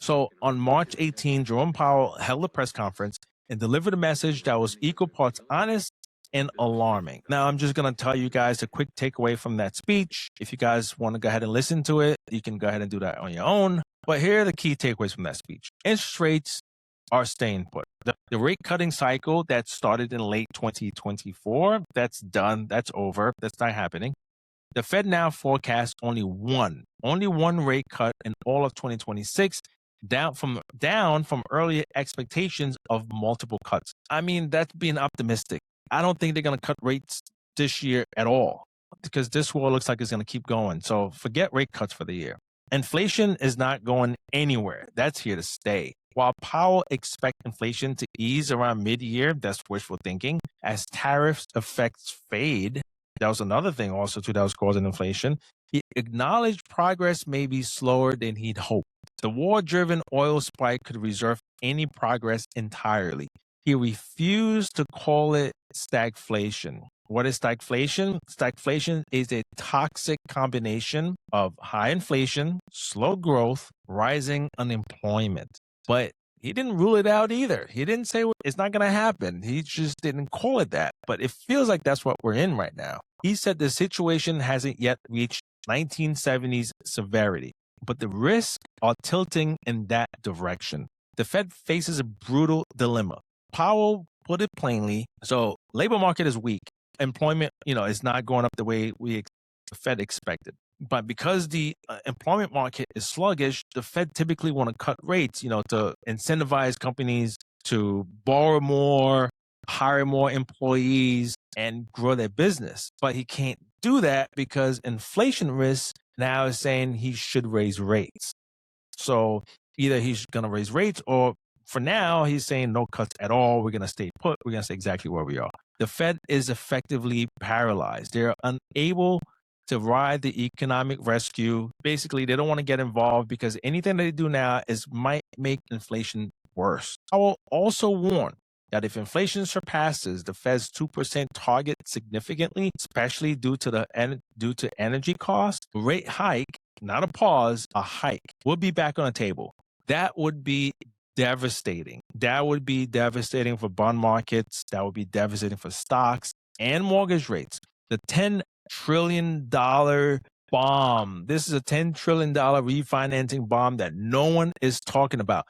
So on March 18, Jerome Powell held a press conference and delivered a message that was equal parts honest and alarming. Now, I'm just going to tell you guys a quick takeaway from that speech. If you guys want to go ahead and listen to it, you can go ahead and do that on your own. But here are the key takeaways from that speech. Interest rates are staying put. The rate cutting cycle that started in late 2024, that's done. That's over. That's not happening. The Fed now forecasts only one rate cut in all of 2026, down from earlier expectations of multiple cuts. I mean, that's being optimistic. I don't think they're going to cut rates this year at all because this war looks like it's going to keep going. So forget rate cuts for the year. Inflation is not going anywhere. That's here to stay. While Powell expects inflation to ease around mid-year, that's wishful thinking, as tariffs effects fade. That was another thing also too that was causing inflation. He acknowledged progress may be slower than he'd hoped. The war-driven oil spike could reserve any progress entirely. He refused to call it stagflation. What is stagflation? Stagflation is a toxic combination of high inflation, slow growth, rising unemployment. But he didn't rule it out either. He didn't say it's not going to happen. He just didn't call it that. But it feels like that's what we're in right now. He said the situation hasn't yet reached 1970s severity, but the risks are tilting in that direction. The Fed faces a brutal dilemma. Powell put it plainly. So labor market is weak. Employment, is not going up the way the Fed expected. But because the employment market is sluggish, the Fed typically want to cut rates, to incentivize companies to borrow more, hire more employees, and grow their business. But he can't do that because inflation risk now is saying he should raise rates. So either he's going to raise rates or for now, he's saying no cuts at all. We're going to stay put. We're going to stay exactly where we are. The Fed is effectively paralyzed. They're unable to ride the economic rescue. Basically, they don't want to get involved because anything they do now might make inflation worse. I will also warn that if inflation surpasses the Fed's 2% target significantly, especially due to energy costs, rate hike, not a pause, a hike, will be back on the table. That would be devastating. That would be devastating for bond markets. That would be devastating for stocks and mortgage rates. The $10 trillion bomb. This is a $10 trillion refinancing bomb that no one is talking about.